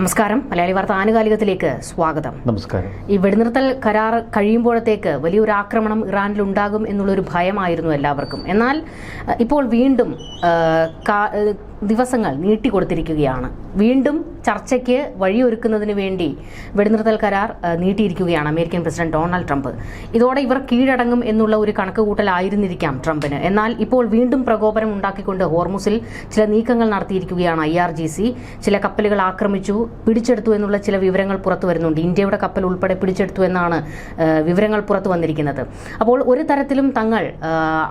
നമസ്കാരം. മലയാളി വാർത്ത ആനുകാലികത്തിലേക്ക് സ്വാഗതം. നമസ്കാരം. ഈ വെടിനിർത്തൽ കരാർ കഴിയുമ്പോഴത്തേക്ക് വലിയൊരു ആക്രമണം ഇറാനിൽ ഉണ്ടാകും എന്നുള്ളൊരു ഭയമായിരുന്നു എല്ലാവർക്കും. എന്നാൽ ഇപ്പോൾ വീണ്ടും ദിവസങ്ങൾ നീട്ടിക്കൊടുത്തിരിക്കുകയാണ്. വീണ്ടും ചർച്ചയ്ക്ക് വഴിയൊരുക്കുന്നതിന് വേണ്ടി വെടിനിർത്തൽ കരാർ നീട്ടിയിരിക്കുകയാണ് അമേരിക്കൻ പ്രസിഡന്റ് ഡൊണാൾഡ് ട്രംപ്. ഇതോടെ ഇവർ കീഴടങ്ങും എന്നുള്ള ഒരു കണക്കുകൂട്ടലായിരുന്നിരിക്കാം ട്രംപിന്. എന്നാൽ ഇപ്പോൾ വീണ്ടും പ്രകോപനം ഉണ്ടാക്കിക്കൊണ്ട് ഹോർമുസിൽ ചില നീക്കങ്ങൾ നടത്തിയിരിക്കുകയാണ് IRGC. ചില കപ്പലുകൾ ആക്രമിച്ചു, പിടിച്ചെടുത്തു എന്നുള്ള ചില വിവരങ്ങൾ പുറത്തു വരുന്നുണ്ട്. ഇന്ത്യയുടെ കപ്പൽ ഉൾപ്പെടെ പിടിച്ചെടുത്തു എന്നാണ് വിവരങ്ങൾ പുറത്തു വന്നിരിക്കുന്നത്. അപ്പോൾ ഒരു തരത്തിലും തങ്ങൾ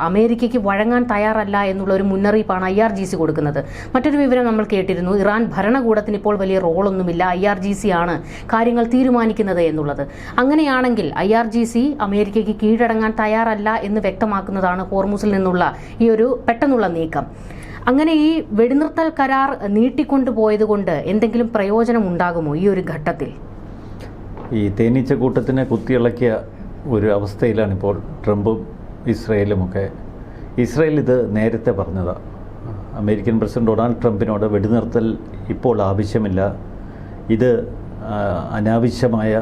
അമേരിക്കയ്ക്ക് വഴങ്ങാൻ തയ്യാറല്ല എന്നുള്ള ഒരു മുന്നറിയിപ്പാണ് IRGC കൊടുക്കുന്നത്. മറ്റൊരു വിവരം നമ്മൾ കേട്ടിരുന്നു, ഇറാൻ ഭരണകൂടത്തിന് ഇപ്പോൾ വലിയ റോളൊന്നുമില്ല, IRGC ആണ് കാര്യങ്ങൾ തീരുമാനിക്കുന്നത് എന്നുള്ളത്. അങ്ങനെയാണെങ്കിൽ IRGC അമേരിക്കയ്ക്ക് കീഴടങ്ങാൻ തയ്യാറല്ല എന്ന് വ്യക്തമാക്കുന്നതാണ് ഹോർമുസിൽ നിന്നുള്ള ഈ ഒരു പെട്ടെന്നുള്ള നീക്കം. അങ്ങനെ ഈ വെടിനിർത്തൽ കരാർ നീട്ടിക്കൊണ്ടുപോയത് കൊണ്ട് എന്തെങ്കിലും പ്രയോജനം ഉണ്ടാകുമോ ഈ ഒരു ഘട്ടത്തിൽ? ഈ തേനീച്ച കൂട്ടത്തിനെ കുത്തിയിളക്കിയ ഒരു അവസ്ഥയിലാണ് ഇപ്പോൾ ട്രംപും ഇസ്രയേലുമൊക്കെ. ഇസ്രയേൽ ഇത് നേരത്തെ പറഞ്ഞതാണ്. അമേരിക്കൻ പ്രസിഡന്റ് ഡൊണാൾഡ് ട്രംപിനോട് വെടിനിർത്തൽ ഇപ്പോൾ ആവശ്യമില്ല, ഇത് അനാവശ്യമായ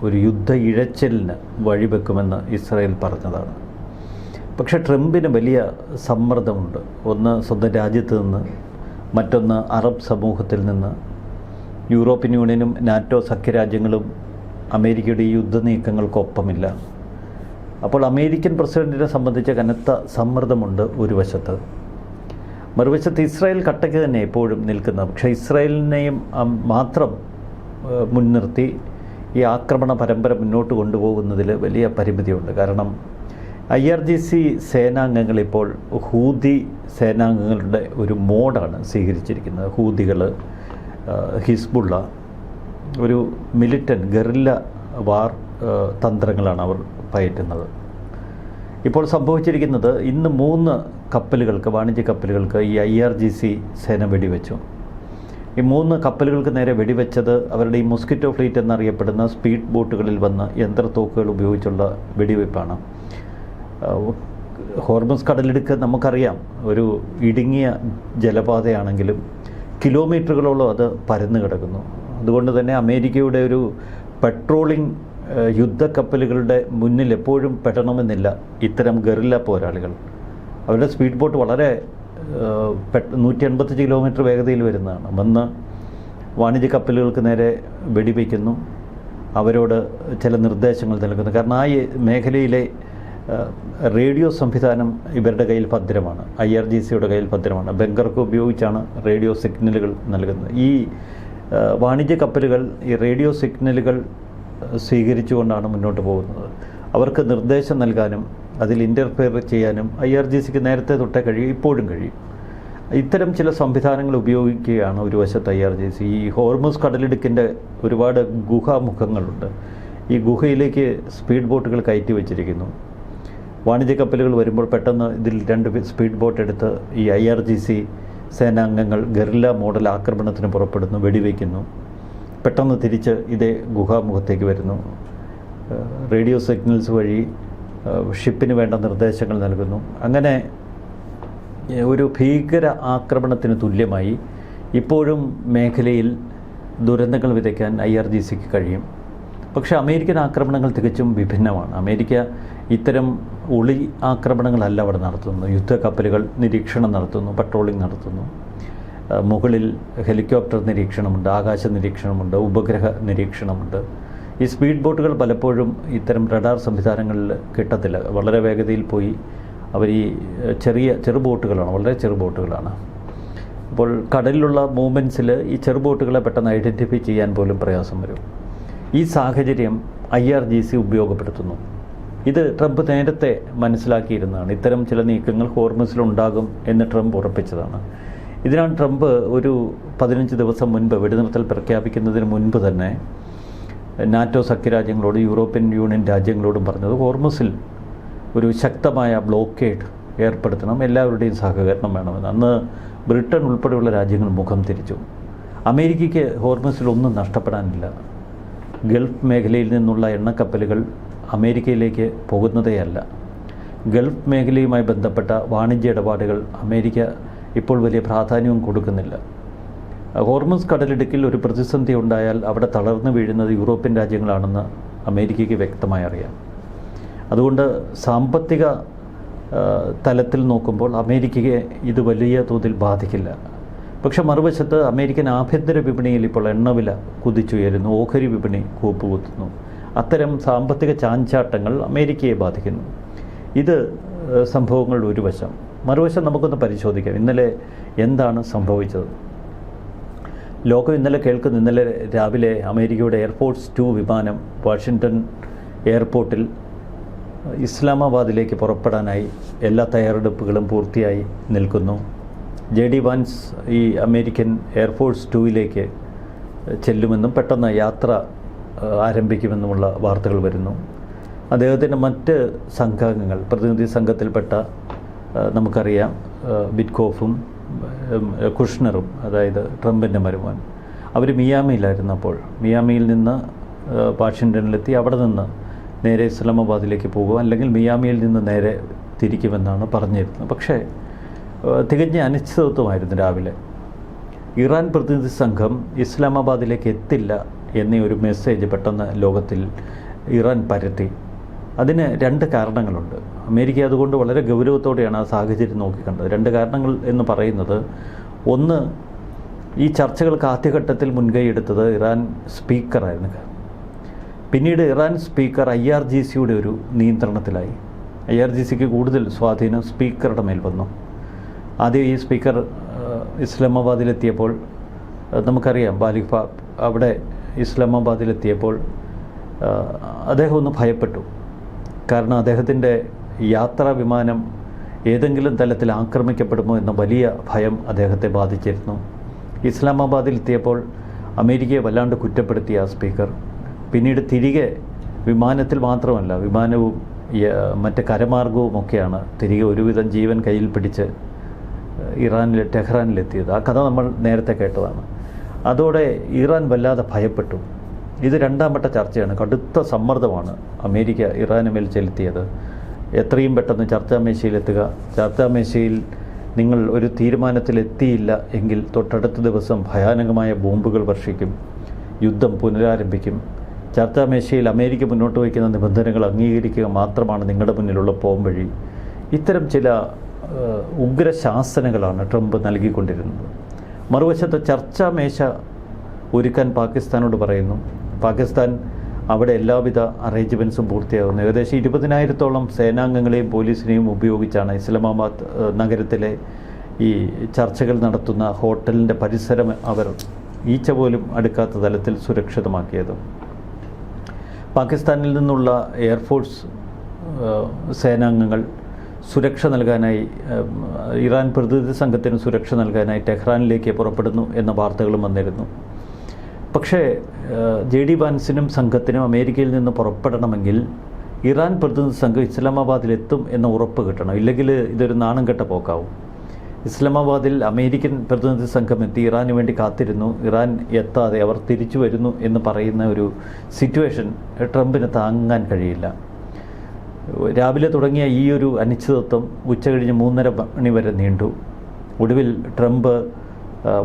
ഒരു യുദ്ധ ഇഴച്ചിലിന് വഴിവെക്കുമെന്ന് ഇസ്രയേൽ പറഞ്ഞതാണ്. പക്ഷേ ട്രംപിന് വലിയ സമ്മർദ്ദമുണ്ട്. ഒന്ന് സ്വന്തം രാജ്യത്ത് നിന്ന്, മറ്റൊന്ന് അറബ് സമൂഹത്തിൽ നിന്ന്. യൂറോപ്യൻ യൂണിയനും നാറ്റോ സഖ്യരാജ്യങ്ങളും അമേരിക്കയുടെ ഈ യുദ്ധ നീക്കങ്ങൾക്കൊപ്പമില്ല. അപ്പോൾ അമേരിക്കൻ പ്രസിഡന്റിനെ സംബന്ധിച്ച കനത്ത സമ്മർദ്ദമുണ്ട് ഒരു വശത്ത്. മറുവശത്ത് ഇസ്രായേൽ കട്ടയ്ക്ക് തന്നെ എപ്പോഴും നിൽക്കുന്നത്. പക്ഷേ ഇസ്രായേലിനെയും മാത്രം മുൻനിർത്തി ഈ ആക്രമണ പരമ്പര മുന്നോട്ട് കൊണ്ടുപോകുന്നതിൽ വലിയ പരിമിതിയുണ്ട്. കാരണം IRGC സേനാംഗങ്ങൾ ഇപ്പോൾ ഹൂതി സേനാംഗങ്ങളുടെ ഒരു മോഡാണ് സ്വീകരിച്ചിരിക്കുന്നത്. ഹൂതികൾ, ഹിസ്ബുള്ള, ഒരു മിലിറ്റൻ്റ് ഗറില്ല വാർ തന്ത്രങ്ങളാണ് അവർ പയറ്റുന്നത്. ഇപ്പോൾ സംഭവിച്ചിരിക്കുന്നത്, ഇന്ന് 3 കപ്പലുകൾക്ക്, വാണിജ്യ കപ്പലുകൾക്ക് ഈ IRGC സേന വെടിവെച്ചു. ഈ 3 കപ്പലുകൾക്ക് നേരെ വെടിവെച്ചത് അവരുടെ ഈ മൊസ്കിറ്റോ ഫ്ലീറ്റ് എന്നറിയപ്പെടുന്ന സ്പീഡ് ബോട്ടുകളിൽ വന്ന യന്ത്രത്തോക്കുകൾ ഉപയോഗിച്ചുള്ള വെടിവെപ്പാണ്. ഹോർമുസ് കടലിടുക്ക് നമുക്കറിയാം, ഒരു ഇടുങ്ങിയ ജലപാതയാണെങ്കിലും കിലോമീറ്ററുകളോളം അത് പരന്നു കിടക്കുന്നു. അതുകൊണ്ട് തന്നെ അമേരിക്കയുടെ ഒരു പെട്രോളിംഗ് യുദ്ധക്കപ്പലുകളുടെ മുന്നിൽ എപ്പോഴും പെടണമെന്നില്ല ഇത്തരം ഗറില്ല പോരാളികൾ. അവരുടെ സ്പീഡ് ബോട്ട് വളരെ 185 കിലോമീറ്റർ വേഗതയിൽ വരുന്നതാണ്. വന്ന് വാണിജ്യ കപ്പലുകൾക്ക് നേരെ വെടിവെക്കുന്നു, അവരോട് ചില നിർദ്ദേശങ്ങൾ നൽകുന്നു. കാരണം ആ മേഖലയിലെ റേഡിയോ സംവിധാനം ഇവരുടെ കയ്യിൽ ഭദ്രമാണ്, IRGCയുടെ കയ്യിൽ ഭദ്രമാണ്. ബങ്കറൊക്കെ ഉപയോഗിച്ചാണ് റേഡിയോ സിഗ്നലുകൾ നൽകുന്നത്. ഈ വാണിജ്യ കപ്പലുകൾ ഈ റേഡിയോ സിഗ്നലുകൾ സ്വീകരിച്ചുകൊണ്ടാണ് മുന്നോട്ട് പോകുന്നത്. അവർക്ക് നിർദ്ദേശം നൽകാനും അതിൽ ഇൻ്റർഫിയർ ചെയ്യാനും IRGCക്ക് നേരത്തെ തൊട്ടേ കഴിയും, ഇപ്പോഴും കഴിയും. ഇത്തരം ചില സംവിധാനങ്ങൾ ഉപയോഗിക്കുകയാണ് ഒരു വശത്ത് IRGC. ഈ ഹോർമുസ് കടലിടുക്കിൻ്റെ ഒരുപാട് ഗുഹാമുഖങ്ങളുണ്ട്. ഈ ഗുഹയിലേക്ക് സ്പീഡ് ബോട്ടുകൾ കയറ്റി വച്ചിരിക്കുന്നു. വാണിജ്യ കപ്പലുകൾ വരുമ്പോൾ പെട്ടെന്ന് ഇതിൽ 2 സ്പീഡ് ബോട്ട് എടുത്ത് ഈ IRGC സേനാംഗങ്ങൾ ഗറില്ല മോഡൽ ആക്രമണത്തിന് പുറപ്പെടുന്നു, വെടിവെക്കുന്നു. പെട്ടെന്ന് തിരിച്ച് ഇതേ ഗുഹാമുഖത്തേക്ക് വരുന്നു. റേഡിയോ സിഗ്നൽസ് വഴി ഷിപ്പിന് വേണ്ട നിർദ്ദേശങ്ങൾ നൽകുന്നു. അങ്ങനെ ഒരു ഭീകര ആക്രമണത്തിന് തുല്യമായി ഇപ്പോഴും മേഖലയിൽ ദുരന്തങ്ങൾ വിതയ്ക്കാൻ IRGCക്ക് കഴിയും. പക്ഷേ അമേരിക്കൻ ആക്രമണങ്ങൾ തികച്ചും വിഭിന്നമാണ്. അമേരിക്ക ഇത്തരം ഒളി ആക്രമണങ്ങളല്ല അവിടെ നടത്തുന്നത്. യുദ്ധക്കപ്പലുകൾ നിരീക്ഷണം നടത്തുന്നു, പട്രോളിംഗ് നടത്തുന്നു. മുകളിൽ ഹെലികോപ്റ്റർ നിരീക്ഷണമുണ്ട്, ആകാശ നിരീക്ഷണമുണ്ട്, ഉപഗ്രഹ നിരീക്ഷണമുണ്ട്. ഈ സ്പീഡ് ബോട്ടുകൾ പലപ്പോഴും ഇത്തരം റഡാർ സംവിധാനങ്ങളിൽ കിട്ടത്തില്ല. വളരെ വേഗതയിൽ പോയി അവർ ഈ ചെറു ബോട്ടുകളാണ്, വളരെ ചെറു ബോട്ടുകളാണ്. അപ്പോൾ കടലിലുള്ള മൂവ്മെൻറ്റ്സിൽ ഈ ചെറു ബോട്ടുകളെ പെട്ടെന്ന് ഐഡൻറ്റിഫൈ ചെയ്യാൻ പോലും പ്രയാസം വരും. ഈ സാഹചര്യം IRGC ഉപയോഗപ്പെടുത്തുന്നു. ഇത് ട്രംപ് നേരത്തെ മനസ്സിലാക്കിയിരുന്നതാണ്. ഇത്തരം ചില നീക്കങ്ങൾ ഹോർമുസിലുണ്ടാകും എന്ന് ട്രംപ് ഉറപ്പിച്ചതാണ്. ഇതിനാണ് ട്രംപ് ഒരു 15 ദിവസം മുൻപ് വെടിനിർത്തൽ പ്രഖ്യാപിക്കുന്നതിന് മുൻപ് തന്നെ നാറ്റോ സഖ്യരാജ്യങ്ങളോട്, യൂറോപ്യൻ യൂണിയൻ രാജ്യങ്ങളോടും പറഞ്ഞത് ഹോർമുസിൽ ഒരു ശക്തമായ ബ്ലോക്കേഡ് ഏർപ്പെടുത്തണം, എല്ലാവരുടെയും സഹകരണം വേണമെന്ന്. അന്ന് ബ്രിട്ടൻ ഉൾപ്പെടെയുള്ള രാജ്യങ്ങൾ മുഖം തിരിച്ചു. അമേരിക്കയ്ക്ക് ഹോർമുസിൽ ഒന്നും നഷ്ടപ്പെടാനില്ല. ഗൾഫ് മേഖലയിൽ നിന്നുള്ള എണ്ണക്കപ്പലുകൾ അമേരിക്കയിലേക്ക് പോകുന്നതേയല്ല. ഗൾഫ് മേഖലയുമായി ബന്ധപ്പെട്ട വാണിജ്യ ഇടപാടുകൾ അമേരിക്ക ഇപ്പോൾ വലിയ പ്രാധാന്യവും കൊടുക്കുന്നില്ല. ഹോർമുസ് കടലിടുക്കിൽ ഒരു പ്രതിസന്ധി ഉണ്ടായാൽ അവിടെ തളർന്നു വീഴുന്നത് യൂറോപ്യൻ രാജ്യങ്ങളാണെന്ന് അമേരിക്കയ്ക്ക് വ്യക്തമായി അറിയാം. അതുകൊണ്ട് സാമ്പത്തിക തലത്തിൽ നോക്കുമ്പോൾ അമേരിക്കയെ ഇത് വലിയ തോതിൽ ബാധിക്കില്ല. പക്ഷെ മറുവശത്ത് അമേരിക്കൻ ആഭ്യന്തര വിപണിയിൽ ഇപ്പോൾ എണ്ണവില കുതിച്ചുയരുന്നു, ഓഹരി വിപണി കൂപ്പുകുത്തുന്നു. അത്തരം സാമ്പത്തിക ചാഞ്ചാട്ടങ്ങൾ അമേരിക്കയെ ബാധിക്കുന്നു. ഇത് സംഭവങ്ങളുടെ ഒരു വശം. മറുവശം നമുക്കൊന്ന് പരിശോധിക്കാം. ഇന്നലെ എന്താണ് സംഭവിച്ചത്? ലോകം ഇന്നലെ രാവിലെ അമേരിക്കയുടെ എയർഫോഴ്സ് 2 വിമാനം വാഷിങ്ടൺ എയർപോർട്ടിൽ ഇസ്ലാമാബാദിലേക്ക് പുറപ്പെടാനായി എല്ലാ തയ്യാറെടുപ്പുകളും പൂർത്തിയായി നിൽക്കുന്നു. JD വാൻസ് ഈ അമേരിക്കൻ എയർഫോഴ്സ് 2 ചെല്ലുമെന്നും പെട്ടെന്ന് യാത്ര ആരംഭിക്കുമെന്നുമുള്ള വാർത്തകൾ വരുന്നു. അദ്ദേഹത്തിൻ്റെ മറ്റ് സംഘാംഗങ്ങൾ, പ്രതിനിധി സംഘത്തിൽപ്പെട്ട നമുക്കറിയാം വിറ്റ്കോഫും കുഷ്ണറും, അതായത് ട്രംപിൻ്റെ മരുമോൻ, അവർ മിയാമിയിലായിരുന്നപ്പോൾ മിയാമിയിൽ നിന്ന് വാഷിങ്ടണിലെത്തി അവിടെ നിന്ന് നേരെ ഇസ്ലാമാബാദിലേക്ക് പോകുക, അല്ലെങ്കിൽ മിയാമിയിൽ നിന്ന് നേരെ തിരിക്കുമെന്നാണ് പറഞ്ഞിരുന്നത്. പക്ഷേ തികഞ്ഞ അനിശ്ചിതത്വമായിരുന്നു രാവിലെ. ഇറാൻ പ്രതിനിധി സംഘം ഇസ്ലാമാബാദിലേക്ക് എത്തില്ല എന്നീ ഒരു മെസ്സേജ് പെട്ടെന്ന് ലോകത്തിൽ ഇറാൻ പരത്തി. അതിന് 2 കാരണങ്ങളുണ്ട്. അമേരിക്ക അതുകൊണ്ട് വളരെ ഗൗരവത്തോടെയാണ് ആ സാഹചര്യം നോക്കിക്കണ്ടത്. 2 കാരണങ്ങൾ എന്ന് പറയുന്നത്, ഒന്ന്, ഈ ചർച്ചകൾക്ക് ആദ്യഘട്ടത്തിൽ മുൻകൈയെടുത്തത് ഇറാൻ സ്പീക്കറായിരുന്നു. പിന്നീട് ഇറാൻ സ്പീക്കർ IRGCയുടെ ഒരു നിയന്ത്രണത്തിലായി. IRGCക്ക് കൂടുതൽ സ്വാധീനം സ്പീക്കറുടെ മേൽ വന്നു. ആദ്യം ഈ സ്പീക്കർ ഇസ്ലാമാബാദിലെത്തിയപ്പോൾ നമുക്കറിയാം, ബാലിഫ അവിടെ ഇസ്ലാമാബാദിലെത്തിയപ്പോൾ അദ്ദേഹം ഒന്ന് ഭയപ്പെട്ടു. കാരണം അദ്ദേഹത്തിൻ്റെ യാത്രാ വിമാനം ഏതെങ്കിലും തലത്തിൽ ആക്രമിക്കപ്പെടുമോ എന്ന വലിയ ഭയം അദ്ദേഹത്തെ ബാധിച്ചിരുന്നു. ഇസ്ലാമാബാദിലെത്തിയപ്പോൾ അമേരിക്കയെ വല്ലാണ്ട് കുറ്റപ്പെടുത്തിയ ആ സ്പീക്കർ പിന്നീട് തിരികെ വിമാനത്തിൽ മാത്രമല്ല, വിമാനവും മറ്റ് കരമാർഗവുമൊക്കെയാണ് തിരികെ ഒരുവിധം ജീവൻ കയ്യിൽ പിടിച്ച് ടെഹ്റാനിലെത്തിയത്. ആ കഥ നമ്മൾ നേരത്തെ കേട്ടതാണ്. അതോടെ ഇറാൻ വല്ലാതെ ഭയപ്പെട്ടു. ഇത് 2ാം വട്ട ചർച്ചയാണ്. കടുത്ത സമ്മർദ്ദമാണ് അമേരിക്ക ഇറാന് മേൽ ചെലുത്തിയത്. എത്രയും പെട്ടെന്ന് ചർച്ചാമേശയിലെത്തുക, ചർച്ചാമേശയിൽ നിങ്ങൾ ഒരു തീരുമാനത്തിലെത്തിയില്ല എങ്കിൽ തൊട്ടടുത്ത ദിവസം ഭയാനകമായ ബോംബുകൾ വർഷിക്കും, യുദ്ധം പുനരാരംഭിക്കും, ചർച്ചാമേശയിൽ അമേരിക്ക മുന്നോട്ട് വയ്ക്കുന്ന നിബന്ധനകൾ അംഗീകരിക്കുക മാത്രമാണ് നിങ്ങളുടെ മുന്നിലുള്ള പോംവഴി. ഇത്തരം ചില ഉഗ്രശാസനകളാണ് ട്രംപ് നൽകിക്കൊണ്ടിരുന്നത്. മറുവശത്ത് ചർച്ചാമേശ ഒരുക്കാൻ പാകിസ്ഥാനോട് പറയുന്നു. പാകിസ്ഥാൻ അവിടെ എല്ലാവിധ അറേഞ്ച്മെൻറ്റ്സും പൂർത്തിയാകുന്നു. ഏകദേശം 20,000-ഓളം സേനാംഗങ്ങളെയും പോലീസിനെയും ഉപയോഗിച്ചാണ് ഇസ്ലാമാബാദ് നഗരത്തിലെ ഈ ചർച്ചകൾ നടത്തുന്ന ഹോട്ടലിൻ്റെ പരിസരം അവർ ഈച്ച പോലും അടുക്കാത്ത തലത്തിൽ സുരക്ഷിതമാക്കിയത്. പാകിസ്ഥാനിൽ നിന്നുള്ള എയർഫോഴ്സ് സേനാംഗങ്ങൾ സുരക്ഷ നൽകാനായി, ഇറാൻ പ്രതിനിധി സംഘത്തിന് സുരക്ഷ നൽകാനായി ടെഹ്റാനിലേക്ക് പുറപ്പെടുന്നു എന്ന വാർത്തകളും വന്നിരുന്നു. പക്ഷേ JD വാൻസിനും സംഘത്തിനും അമേരിക്കയിൽ നിന്ന് പുറപ്പെടണമെങ്കിൽ ഇറാൻ പ്രതിനിധി സംഘം ഇസ്ലാമാബാദിലെത്തും എന്ന ഉറപ്പ് കിട്ടണം. ഇല്ലെങ്കിൽ ഇതൊരു നാണം കെട്ട പോക്കാവും. ഇസ്ലാമാബാദിൽ അമേരിക്കൻ പ്രതിനിധി സംഘം എത്തി ഇറാന് വേണ്ടി കാത്തിരുന്നു. ഇറാൻ എത്താതെ അവർ തിരിച്ചു വരുന്നു എന്ന് പറയുന്ന ഒരു സിറ്റുവേഷൻ ട്രംപിന് താങ്ങാൻ കഴിയില്ല. രാവിലെ തുടങ്ങിയ ഈ ഒരു അനിശ്ചിതത്വം ഉച്ചകഴിഞ്ഞ് 3:30 മണി വരെ നീണ്ടു. ഒടുവിൽ ട്രംപ്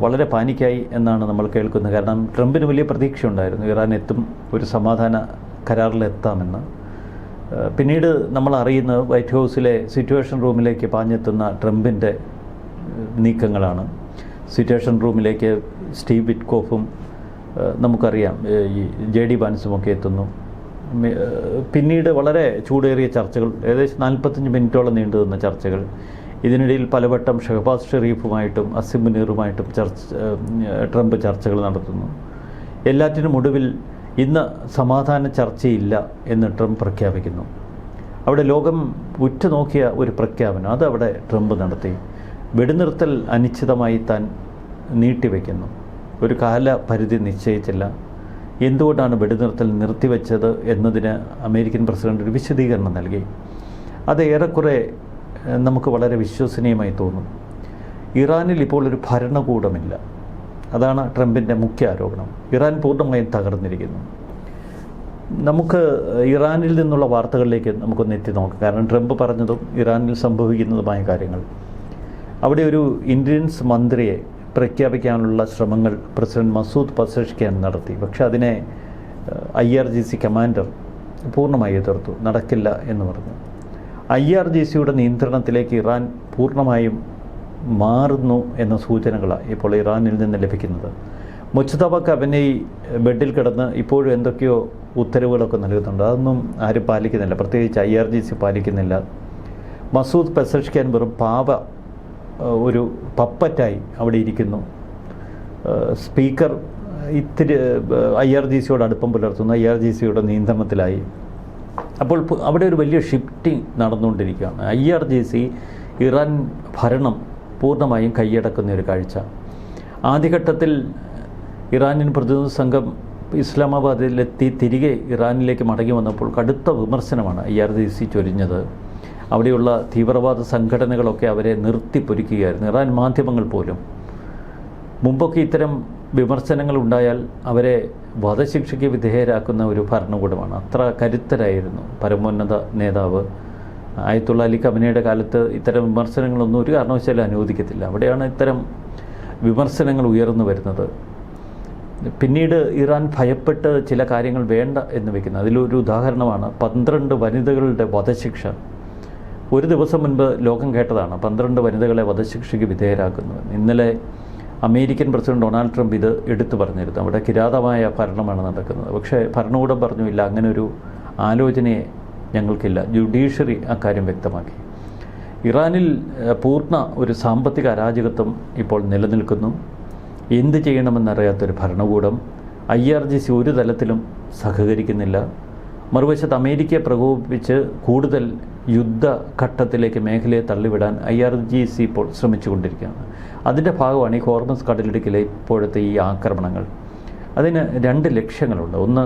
വളരെ പാനിക്കായി എന്നാണ് നമ്മൾ കേൾക്കുന്നത്. കാരണം ട്രംപിന് വലിയ പ്രതീക്ഷയുണ്ടായിരുന്നു, ഇറാൻ എത്തും, ഒരു സമാധാന കരാറിലെത്താമെന്ന്. പിന്നീട് നമ്മൾ അറിയുന്നത് വൈറ്റ് ഹൗസിലെ സിറ്റുവേഷൻ റൂമിലേക്ക് പാഞ്ഞെത്തുന്ന ട്രംപിൻ്റെ നീക്കങ്ങളാണ്. സിറ്റുവേഷൻ റൂമിലേക്ക് സ്റ്റീവ് വിറ്റ്കോഫും നമുക്കറിയാം ഈ JD വാൻസുമൊക്കെ എത്തുന്നു. പിന്നീട് വളരെ ചൂടേറിയ ചർച്ചകൾ, ഏകദേശം 45 മിനിറ്റോളം നീണ്ടു നിന്ന ചർച്ചകൾ. ഇതിനിടയിൽ പലവട്ടം ഷഹബാസ് ഷെരീഫുമായിട്ടും അസിം മുനീറുമായിട്ടും ട്രംപ് ചർച്ചകൾ നടത്തുന്നു. എല്ലാറ്റിനും ഒടുവിൽ ഇന്ന് സമാധാന ചർച്ചയില്ല എന്ന് ട്രംപ് പ്രഖ്യാപിക്കുന്നു. അവിടെ ലോകം ഉറ്റുനോക്കിയ ഒരു പ്രഖ്യാപനം അതവിടെ ട്രംപ് നടത്തി. വെടിനിർത്തൽ അനിശ്ചിതമായി താൻ നീട്ടിവെക്കുന്നു. ഒരു കാലപരിധി നിശ്ചയിച്ചില്ല. എന്തുകൊണ്ടാണ് വെടിനിർത്തൽ നിർത്തിവെച്ചത് എന്നതിന് അമേരിക്കൻ പ്രസിഡന്റ് ഒരു വിശദീകരണം നൽകി. അത് ഏറെക്കുറെ നമുക്ക് വളരെ വിശ്വസനീയമായി തോന്നും. ഇറാനിൽ ഇപ്പോൾ ഒരു ഭരണകൂടമില്ല. അതാണ് ട്രംപിൻ്റെ മുഖ്യ ആരോപണം. ഇറാൻ പൂർണ്ണമായും തകർന്നിരിക്കുന്നു. നമുക്ക് ഇറാനിൽ നിന്നുള്ള വാർത്തകളിലേക്ക് നമുക്കൊന്ന് എത്തി നോക്കാം. കാരണം ട്രംപ് പറഞ്ഞതും ഇറാനിൽ സംഭവിക്കുന്നതുമായ കാര്യങ്ങൾ. അവിടെ ഒരു ഇൻ്റലിജൻസ് മന്ത്രിയെ പ്രഖ്യാപിക്കാനുള്ള ശ്രമങ്ങൾ പ്രസിഡന്റ് മസൂദ് പെസഷ്കിയാൻ നടത്തി. പക്ഷേ അതിനെ IRGC കമാൻഡർ പൂർണ്ണമായി എതിർത്തു, നടക്കില്ല എന്ന് പറഞ്ഞു. IRGCയുടെ നിയന്ത്രണത്തിലേക്ക് ഇറാൻ പൂർണ്ണമായും മാറുന്നു എന്ന സൂചനകളാണ് ഇപ്പോൾ ഇറാനിൽ നിന്ന് ലഭിക്കുന്നത്. മുജ്തബ ഖമനേയി ബെഡിൽ കിടന്ന് ഇപ്പോഴും എന്തൊക്കെയോ ഉത്തരവുകളൊക്കെ നൽകുന്നുണ്ട്. അതൊന്നും ആരും പാലിക്കുന്നില്ല, പ്രത്യേകിച്ച് IRGC പാലിക്കുന്നില്ല. മസൂദ് പെസഷ്കിയാൻ വെറും ഒരു പപ്പറ്റായി അവിടെ ഇരിക്കുന്നു. സ്പീക്കർ ഇത്തിരി IRGCയോട് അടുപ്പം പുലർത്തുന്നു, IRGCയുടെ നിയന്ത്രണത്തിലായി. അപ്പോൾ അവിടെ ഒരു വലിയ ഷിഫ്റ്റിംഗ് നടന്നുകൊണ്ടിരിക്കുകയാണ്. IRGC ഇറാൻ ഭരണം പൂർണ്ണമായും കൈയടക്കുന്ന ഒരു കാഴ്ച. ആദ്യഘട്ടത്തിൽ ഇറാനിയൻ പ്രതിനിധി സംഘം ഇസ്ലാമാബാദിലെത്തി തിരികെ ഇറാനിലേക്ക് മടങ്ങി വന്നപ്പോൾ കടുത്ത വിമർശനമാണ് IRGC ചൊരിഞ്ഞത്. അവിടെയുള്ള തീവ്രവാദ സംഘടനകളൊക്കെ അവരെ നിർത്തിപ്പൊരിക്കുകയായിരുന്നു. ഇറാൻ മാധ്യമങ്ങൾ പോലും. മുമ്പൊക്കെ ഇത്തരം വിമർശനങ്ങൾ ഉണ്ടായാൽ അവരെ വധശിക്ഷയ്ക്ക് വിധേയരാക്കുന്ന ഒരു ഭരണകൂടമാണ്. അത്ര കരുത്തരായിരുന്നു പരമോന്നത നേതാവ്. ആയത്തുള്ള അലി ഖമനയുടെ കാലത്ത് ഇത്തരം വിമർശനങ്ങളൊന്നും ഒരു കാരണവശാലും അനുവദിക്കത്തില്ല. അവിടെയാണ് ഇത്തരം വിമർശനങ്ങൾ ഉയർന്നു വരുന്നത്. പിന്നീട് ഇറാൻ ഭയപ്പെട്ട് ചില കാര്യങ്ങൾ വേണ്ട എന്ന് വയ്ക്കുന്നത്. അതിലൊരു ഉദാഹരണമാണ് 12 വനിതകളുടെ വധശിക്ഷ. ഒരു ദിവസം മുൻപ് ലോകം കേട്ടതാണ് 12 വനിതകളെ വധശിക്ഷയ്ക്ക് വിധേയരാക്കുന്നത്. ഇന്നലെ അമേരിക്കൻ പ്രസിഡന്റ് ഡൊണാൾഡ് ട്രംപ് ഇത് എടുത്തു പറഞ്ഞിരുന്നു. അവിടെ കിരാതമായ ഭരണമാണ് നടക്കുന്നത്. പക്ഷേ ഭരണകൂടം പറഞ്ഞില്ല, അങ്ങനെ ഒരു ആലോചനയെ ഞങ്ങൾക്കില്ല. ജുഡീഷ്യറി അക്കാര്യം വ്യക്തമാക്കി. ഇറാനിൽ പൂർണ്ണ ഒരു സാമ്പത്തിക അരാജകത്വം ഇപ്പോൾ നിലനിൽക്കുന്നു. എന്ത് ചെയ്യണമെന്നറിയാത്തൊരു ഭരണകൂടം. IRGC ഒരു തലത്തിലും സഹകരിക്കുന്നില്ല. മറുവശത്ത് അമേരിക്കയെ പ്രകോപിപ്പിച്ച് കൂടുതൽ യുദ്ധഘട്ടത്തിലേക്ക് മേഖലയെ തള്ളിവിടാൻ IRGC ഇപ്പോൾ ശ്രമിച്ചുകൊണ്ടിരിക്കുകയാണ്. അതിൻ്റെ ഭാഗമാണ് ഈ ഹോർമസ് കടലിടുക്കിലെ ഇപ്പോഴത്തെ ഈ ആക്രമണങ്ങൾ. അതിന് 2 ലക്ഷ്യങ്ങളുണ്ട്. ഒന്ന്,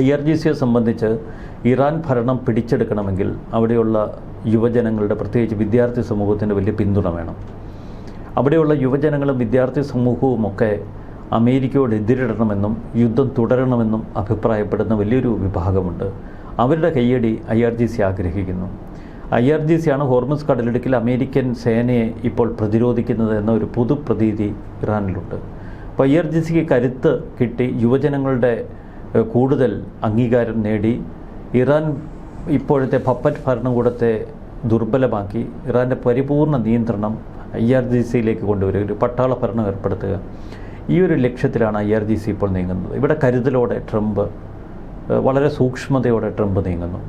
IRGCയെ സംബന്ധിച്ച് ഇറാൻ ഭരണം പിടിച്ചെടുക്കണമെങ്കിൽ അവിടെയുള്ള യുവജനങ്ങളുടെ, പ്രത്യേകിച്ച് വിദ്യാർത്ഥി സമൂഹത്തിൻ്റെ വലിയ പിന്തുണ വേണം. അവിടെയുള്ള യുവജനങ്ങളും വിദ്യാർത്ഥി സമൂഹവുമൊക്കെ അമേരിക്കയോട് എതിരിടണമെന്നും യുദ്ധം തുടരണമെന്നും അഭിപ്രായപ്പെടുന്ന വലിയൊരു വിഭാഗമുണ്ട്. അവരുടെ കയ്യടി IRGC ആഗ്രഹിക്കുന്നു. IRGC ആണ് ഹോർമസ് കടലിടുക്കിൽ അമേരിക്കൻ സേനയെ ഇപ്പോൾ പ്രതിരോധിക്കുന്നത് എന്ന ഒരു പൊതുപ്രതീതി ഇറാനിലുണ്ട്. അപ്പോൾ IRGCക്ക് കരുത്ത് കിട്ടി, യുവജനങ്ങളുടെ കൂടുതൽ അംഗീകാരം നേടി ഇറാൻ ഇപ്പോഴത്തെ പപ്പറ്റ് ഭരണകൂടത്തെ ദുർബലമാക്കി ഇറാൻ്റെ പരിപൂർണ നിയന്ത്രണം IRGCയിലേക്ക് കൊണ്ടുവരിക, ഒരു പട്ടാള ഭരണം ഏർപ്പെടുത്തുക. ഈ ഒരു ലക്ഷ്യത്തിലാണ് IRGC ഇപ്പോൾ നീങ്ങുന്നത്. ഇവിടെ കരുതലോടെ ട്രംപ്, വളരെ സൂക്ഷ്മതയോടെ ട്രംപ് നീങ്ങുന്നു.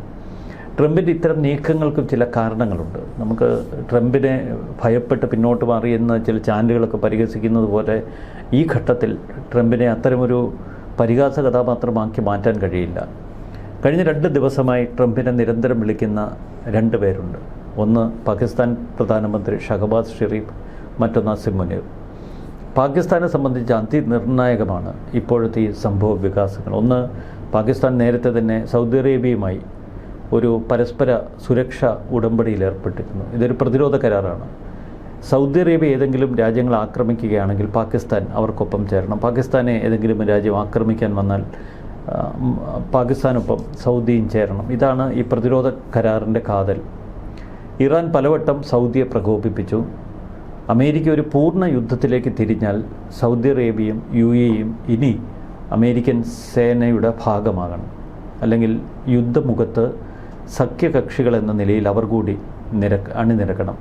ട്രംപിൻ്റെ ഇത്തരം നീക്കങ്ങൾക്കും ചില കാരണങ്ങളുണ്ട്. നമുക്ക് ട്രംപിനെ ഭയപ്പെട്ട് പിന്നോട്ട് മാറി എന്ന് ചില ചാനലുകളൊക്കെ പരിഹസിക്കുന്നത് പോലെ ഈ ഘട്ടത്തിൽ ട്രംപിനെ അത്തരമൊരു പരിഹാസ കഥാപാത്രമാക്കി മാറ്റാൻ കഴിയില്ല. കഴിഞ്ഞ 2 ദിവസമായി ട്രംപിനെ നിരന്തരം വിളിക്കുന്ന 2 പേരുണ്ട്. ഒന്ന് പാകിസ്ഥാൻ പ്രധാനമന്ത്രി ഷഹബാസ് ഷെരീഫ്, മറ്റൊന്ന് അസിം മുനീർ. പാകിസ്ഥാനെ സംബന്ധിച്ച് അതിനിർണായകമാണ് ഇപ്പോഴത്തെ ഈ സംഭവ വികാസങ്ങൾ. ഒന്ന്, പാകിസ്ഥാൻ നേരത്തെ തന്നെ സൗദി അറേബ്യയുമായി ഒരു പരസ്പര സുരക്ഷാ ഉടമ്പടിയിൽ ഏർപ്പെട്ടിരുന്നു. ഇതൊരു പ്രതിരോധ കരാറാണ്. സൗദി അറേബ്യ ഏതെങ്കിലും രാജ്യങ്ങൾ ആക്രമിക്കുകയാണെങ്കിൽ പാകിസ്ഥാൻ അവർക്കൊപ്പം ചേരണം. പാകിസ്ഥാനെ ഏതെങ്കിലും രാജ്യം ആക്രമിക്കാൻ വന്നാൽ പാകിസ്ഥാനൊപ്പം സൗദിയും ചേരണം. ഇതാണ് ഈ പ്രതിരോധ കരാറിൻ്റെ കാതൽ. ഇറാൻ പലവട്ടം സൗദിയെ പ്രകോപിപ്പിച്ചു. അമേരിക്ക ഒരു പൂർണ്ണ യുദ്ധത്തിലേക്ക് തിരിഞ്ഞാൽ സൗദി അറേബ്യയും UAEയും ഇനി അമേരിക്കൻ സേനയുടെ ഭാഗമാകണം. അല്ലെങ്കിൽ യുദ്ധമുഖത്ത് സഖ്യകക്ഷികൾ എന്ന നിലയിൽ അവർ കൂടി അണിനിരക്കണം.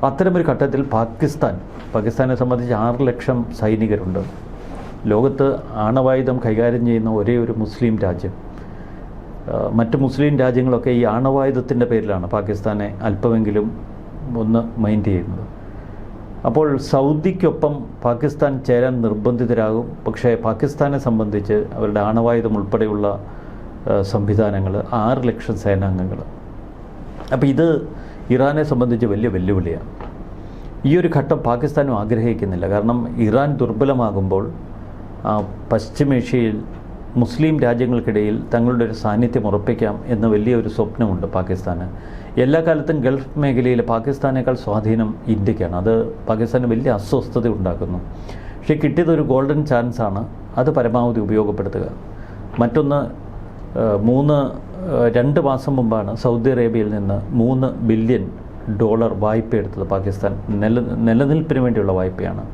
അത്തരമൊരു ഘട്ടത്തിൽ പാകിസ്ഥാനെ സംബന്ധിച്ച് 6 ലക്ഷം സൈനികരുണ്ട്. ലോകത്ത് ആണവായുധം കൈകാര്യം ചെയ്യുന്ന ഒരേ ഒരു മുസ്ലിം രാജ്യം. മറ്റ് മുസ്ലിം രാജ്യങ്ങളൊക്കെ ഈ ആണവായുധത്തിൻ്റെ പേരിലാണ് പാകിസ്ഥാനെ അല്പമെങ്കിലും ഒന്ന് മൈൻഡ് ചെയ്യുന്നത്. അപ്പോൾ സൗദിക്കൊപ്പം പാകിസ്ഥാൻ ചേരാൻ നിർബന്ധിതരാകും. പക്ഷേ പാകിസ്ഥാനെ സംബന്ധിച്ച് അവരുടെ ആണവായുധം ഉൾപ്പെടെയുള്ള സംവിധാനങ്ങൾ, 6 ലക്ഷം സേനാംഗങ്ങൾ. അപ്പോൾ ഇത് ഇറാനെ സംബന്ധിച്ച് വലിയ വെല്ലുവിളിയാണ്. ഈ ഒരു ഘട്ടം പാകിസ്ഥാനും ആഗ്രഹിക്കുന്നില്ല. കാരണം ഇറാൻ ദുർബലമാകുമ്പോൾ പശ്ചിമേഷ്യയിൽ മുസ്ലിം രാജ്യങ്ങൾക്കിടയിൽ തങ്ങളുടെ ഒരു സാന്നിധ്യം ഉറപ്പിക്കാം എന്ന വലിയൊരു സ്വപ്നമുണ്ട് പാകിസ്ഥാന്. എല്ലാ കാലത്തും ഗൾഫ് മേഖലയിൽ പാകിസ്ഥാനേക്കാൾ സ്വാധീനം ഇന്ത്യക്കാണ്. അത് പാകിസ്ഥാന് വലിയ അസ്വസ്ഥത ഉണ്ടാക്കുന്നു. പക്ഷേ കിട്ടിയതൊരു ഗോൾഡൻ ചാൻസാണ്, അത് പരമാവധി ഉപയോഗപ്പെടുത്തുക. മറ്റൊന്ന്, 2 മാസം മുമ്പാണ് സൗദി അറേബ്യയിൽ നിന്ന് $3 ബില്യൺ ഡോളർ വായ്പ എടുത്തത് പാകിസ്ഥാൻ നിലനിൽപ്പിന് വേണ്ടിയുള്ള വായ്പയാണ്.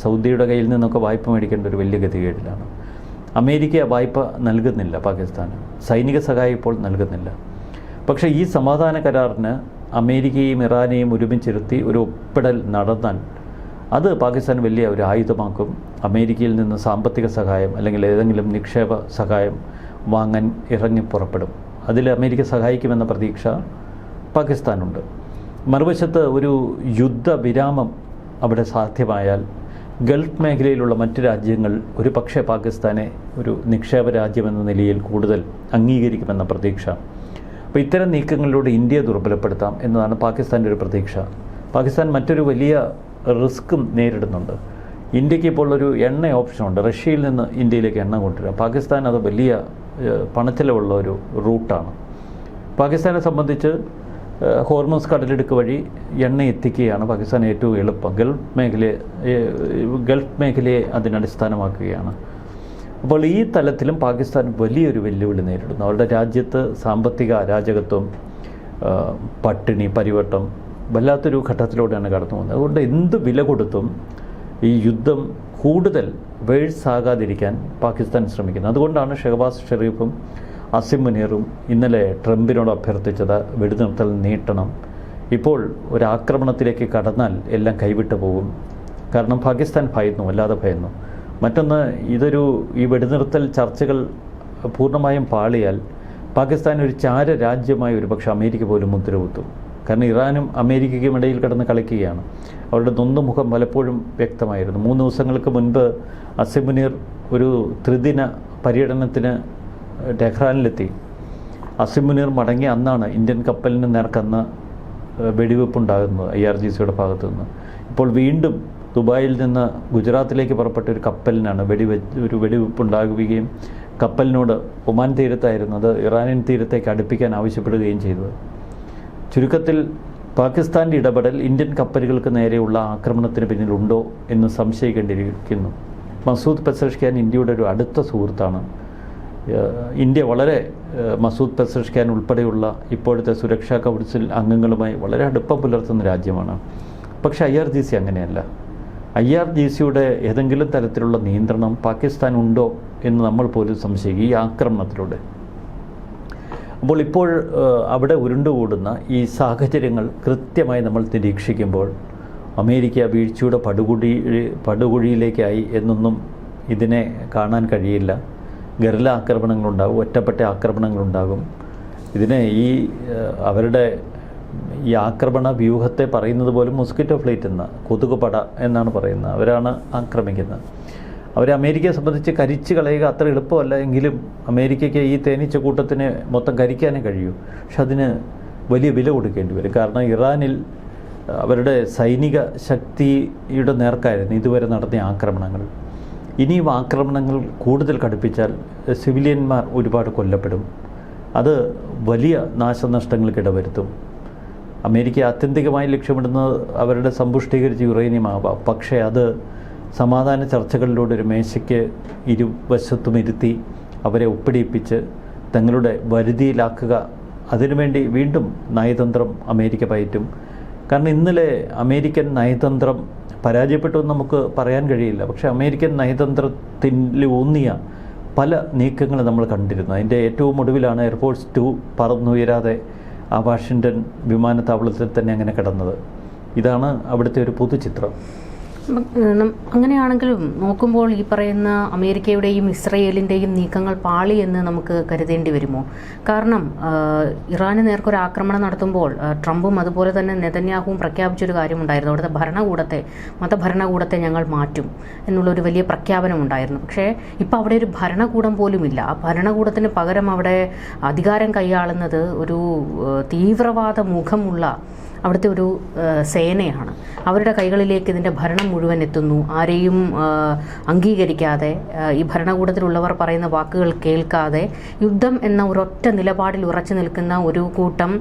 സൗദിയുടെ കയ്യിൽ നിന്നൊക്കെ വായ്പ മേടിക്കേണ്ട ഒരു വലിയ ഗതികേടിലാണ്. അമേരിക്ക വായ്പ നൽകുന്നില്ല പാകിസ്ഥാന്, സൈനിക സഹായം ഇപ്പോൾ നൽകുന്നില്ല. പക്ഷേ ഈ സമാധാന കരാറിന് അമേരിക്കയും ഇറാനെയും ഒരുമിച്ചിരുത്തി ഒരു ഒപ്പിടൽ നടന്നാൽ അത് പാകിസ്ഥാൻ വലിയ ഒരു ആയുധമാക്കും. അമേരിക്കയിൽ നിന്ന് സാമ്പത്തിക സഹായം അല്ലെങ്കിൽ ഏതെങ്കിലും നിക്ഷേപ സഹായം വാങ്ങാൻ ഇറങ്ങി പുറപ്പെടും. അതിൽ അമേരിക്ക സഹായിക്കുമെന്ന പ്രതീക്ഷ പാകിസ്ഥാനുണ്ട്. മറുവശത്ത് ഒരു യുദ്ധവിരാമം അവിടെ സാധ്യമായാൽ ഗൾഫ് മേഖലയിലുള്ള മറ്റ് രാജ്യങ്ങൾ ഒരു പക്ഷേ പാകിസ്ഥാനെ ഒരു നിക്ഷേപ രാജ്യമെന്ന നിലയിൽ കൂടുതൽ അംഗീകരിക്കുമെന്ന പ്രതീക്ഷ. അപ്പോൾ ഇത്തരം നീക്കങ്ങളിലൂടെ ഇന്ത്യയെ ദുർബലപ്പെടുത്താം എന്നതാണ് പാകിസ്ഥാൻ്റെ ഒരു പ്രതീക്ഷ. പാകിസ്ഥാൻ മറ്റൊരു വലിയ റിസ്ക്കും നേരിടുന്നുണ്ട്. ഇന്ത്യക്ക് ഇപ്പോൾ ഒരു എണ്ണ ഓപ്ഷനുണ്ട്, റഷ്യയിൽ നിന്ന് ഇന്ത്യയിലേക്ക് എണ്ണ കൊണ്ടുവരിക. പാകിസ്ഥാൻ അത് വലിയ പണച്ചിലവുള്ള ഒരു റൂട്ടാണ്. പാകിസ്ഥാനെ സംബന്ധിച്ച് ഹോർമസ് കടലിടുക്ക് വഴി എണ്ണ എത്തിക്കുകയാണ് പാകിസ്ഥാൻ ഏറ്റവും എളുപ്പം. ഗൾഫ് മേഖലയെ അതിനടിസ്ഥാനമാക്കുകയാണ്. അപ്പോൾ ഈ തലത്തിലും പാകിസ്ഥാൻ വലിയൊരു വെല്ലുവിളി നേരിടുന്നു. അവരുടെ രാജ്യത്ത് സാമ്പത്തിക അരാജകത്വം, പട്ടിണി, പരിവട്ടം വല്ലാത്തൊരു ഘട്ടത്തിലൂടെയാണ് കടന്നു പോകുന്നത്. അതുകൊണ്ട് എന്ത് വില കൊടുത്തും ഈ യുദ്ധം കൂടുതൽ വേഴ്സാകാതിരിക്കാൻ പാകിസ്ഥാൻ ശ്രമിക്കുന്നത്. അതുകൊണ്ടാണ് ഷഹബാസ് ഷെരീഫും അസിം മുനീറും ഇന്നലെ ട്രംപിനോട് അഭ്യർത്ഥിച്ചത് വെടിനിർത്തൽ നീട്ടണം. ഇപ്പോൾ ഒരാക്രമണത്തിലേക്ക് കടന്നാൽ എല്ലാം കൈവിട്ടു പോകും. കാരണം പാകിസ്ഥാൻ ഭയന്നു, വല്ലാതെ ഭയന്നു. മറ്റൊന്ന്, ഈ വെടിനിർത്തൽ ചർച്ചകൾ പൂർണ്ണമായും പാളിയാൽ പാകിസ്ഥാൻ ഒരു ചാര രാജ്യമായി ഒരുപക്ഷെ അമേരിക്ക പോലും മുദ്രകുത്തും. കാരണം ഇറാനും അമേരിക്കയ്ക്കും ഇടയിൽ കിടന്ന് കളിക്കുകയാണ്. അവരുടെ നൊന്തുമുഖം പലപ്പോഴും വ്യക്തമായിരുന്നു. 3 ദിവസങ്ങൾക്ക് മുൻപ് അസിം മുനീർ ഒരു ത്രിദിന പര്യടനത്തിന് ടെഹ്റാനിലെത്തി. അസിം മുനീർ മടങ്ങി അന്നാണ് ഇന്ത്യൻ കപ്പലിന് നേർക്കന്ന് വെടിവെപ്പുണ്ടാകുന്നത് IRGCയുടെ ഭാഗത്തു നിന്ന്. ഇപ്പോൾ വീണ്ടും ദുബായിൽ നിന്ന് ഗുജറാത്തിലേക്ക് പുറപ്പെട്ട ഒരു കപ്പലിനാണ് ഒരു വെടിവെപ്പുണ്ടാകുകയും കപ്പലിനോട് ഒമാൻ തീരത്തായിരുന്നത് ഇറാനിയൻ തീരത്തേക്ക് അടുപ്പിക്കാൻ ആവശ്യപ്പെടുകയും ചെയ്തത്. ചുരുക്കത്തിൽ പാകിസ്ഥാൻ്റെ ഇടപെടൽ ഇന്ത്യൻ കപ്പലുകൾക്ക് നേരെയുള്ള ആക്രമണത്തിന് പിന്നിലുണ്ടോ എന്ന് സംശയിക്കേണ്ടിയിരിക്കുന്നു. മസൂദ് പെസഷ്കിയാൻ ഇന്ത്യയുടെ ഒരു അടുത്ത സുഹൃത്താണ്. ഇന്ത്യ വളരെ മസൂദ് പെസഷ്കിയാൻ ഉൾപ്പെടെയുള്ള ഇപ്പോഴത്തെ സുരക്ഷാ കൗൺസിൽ അംഗങ്ങളുമായി വളരെ അടുപ്പം പുലർത്തുന്ന രാജ്യമാണ്. പക്ഷേ IRGC അങ്ങനെയല്ല. IRGCയുടെ ഏതെങ്കിലും തരത്തിലുള്ള നിയന്ത്രണം പാകിസ്ഥാൻ ഉണ്ടോ എന്ന് നമ്മൾ പോലും സംശയിക്കും ഈ ആക്രമണത്തിലൂടെ. അപ്പോൾ ഇപ്പോൾ അവിടെ ഉരുണ്ടുകൂടുന്ന ഈ സാഹചര്യങ്ങൾ കൃത്യമായി നമ്മൾ നിരീക്ഷിക്കുമ്പോൾ അമേരിക്ക വീഴ്ചയുടെ പടുകുഴിയിലേക്കായി എന്നൊന്നും ഇതിനെ കാണാൻ കഴിയില്ല. ഗറില്ല ആക്രമണങ്ങളുണ്ടാകും, ഒറ്റപ്പെട്ട ആക്രമണങ്ങളുണ്ടാകും. ഇതിനെ അവരുടെ ഈ ആക്രമണ വ്യൂഹത്തെ പറയുന്നത് പോലും മൊസ്കിറ്റോ ഫ്ലൈറ്റ് കൊതുകുപട എന്നാണ് പറയുന്നത്. അവരാണ് ആക്രമിക്കുന്നത്. അവരെ അമേരിക്കയെ സംബന്ധിച്ച് കരിച്ചു കളയുക അത്ര എളുപ്പമല്ല. എങ്കിലും അമേരിക്കയ്ക്ക് ഈ തേനീച്ച കൂട്ടത്തിനെ മൊത്തം കരിക്കാനേ കഴിയൂ. പക്ഷെ അതിന് വലിയ വില കൊടുക്കേണ്ടി വരും. കാരണം ഇറാനിൽ അവരുടെ സൈനിക ശക്തിയുടെ നേർക്കായിരുന്നു ഇതുവരെ നടത്തിയ ആക്രമണങ്ങൾ. ഇനിയും ആക്രമണങ്ങൾ കൂടുതൽ കടുപ്പിച്ചാൽ സിവിലിയന്മാർ ഒരുപാട് കൊല്ലപ്പെടും. അത് വലിയ നാശനഷ്ടങ്ങൾക്ക് ഇടവരുത്തും. അമേരിക്ക ആത്യന്തികമായി ലക്ഷ്യമിടുന്നത് അവരുടെ സമ്പുഷ്ടീകരിച്ച യുറേനിയം ആവാം. പക്ഷേ അത് സമാധാന ചർച്ചകളിലൂടെ ഒരു മേശയ്ക്ക് ഇരുവശത്തും ഇരുത്തി അവരെ ഒപ്പിടിയിപ്പിച്ച് തങ്ങളുടെ വരുതിയിലാക്കുക. അതിനുവേണ്ടി വീണ്ടും നയതന്ത്രം അമേരിക്ക പയറ്റും. കാരണം ഇന്നലെ അമേരിക്കൻ നയതന്ത്രം പരാജയപ്പെട്ടു എന്ന് നമുക്ക് പറയാൻ കഴിയില്ല. പക്ഷേ അമേരിക്കൻ നയതന്ത്രത്തിൽ ഊന്നിയ പല നീക്കങ്ങൾ നമ്മൾ കണ്ടിരുന്നു. അതിൻ്റെ ഏറ്റവും ഒടുവിലാണ് എയർഫോഴ്സ് 2 പറന്നുയരാതെ ആ വാഷിങ്ടൺ വിമാനത്താവളത്തിൽ തന്നെ അങ്ങനെ കിടന്നത്. ഇതാണ് അവിടുത്തെ ഒരു പൊതുചിത്രം. അങ്ങനെയാണെങ്കിലും നോക്കുമ്പോൾ ഈ പറയുന്ന അമേരിക്കയുടെയും ഇസ്രയേലിൻ്റെയും നീക്കങ്ങൾ പാളി എന്ന് നമുക്ക് കരുതേണ്ടി വരുമോ? കാരണം ഇറാന് നേർക്കൊരു ആക്രമണം നടത്തുമ്പോൾ ട്രംപും അതുപോലെ തന്നെ നെതന്യാഹുവും പ്രഖ്യാപിച്ചൊരു കാര്യമുണ്ടായിരുന്നു. അവിടുത്തെ മതഭരണകൂടത്തെ ഞങ്ങൾ മാറ്റും എന്നുള്ളൊരു വലിയ പ്രഖ്യാപനം ഉണ്ടായിരുന്നു. പക്ഷേ ഇപ്പോൾ അവിടെ ഒരു ഭരണകൂടം പോലുമില്ല. ആ ഭരണകൂടത്തിന് പകരം അവിടെ അധികാരം കൈയാളുന്നത് ഒരു തീവ്രവാദ മുഖമുള്ള അവിടുത്തെ ഒരു സേനയാണ്. അവരുടെ കൈകളിലേക്ക് ഇതിൻ്റെ ഭരണം മുഴുവൻ എത്തുന്നു. ആരെയും അംഗീകരിക്കാതെ, ഈ ഭരണകൂടത്തിലുള്ളവർ പറയുന്ന വാക്കുകൾ കേൾക്കാതെ യുദ്ധം എന്ന ഒരൊറ്റ നിലപാടിൽ ഉറച്ചു നിൽക്കുന്ന ഒരു കൂട്ടം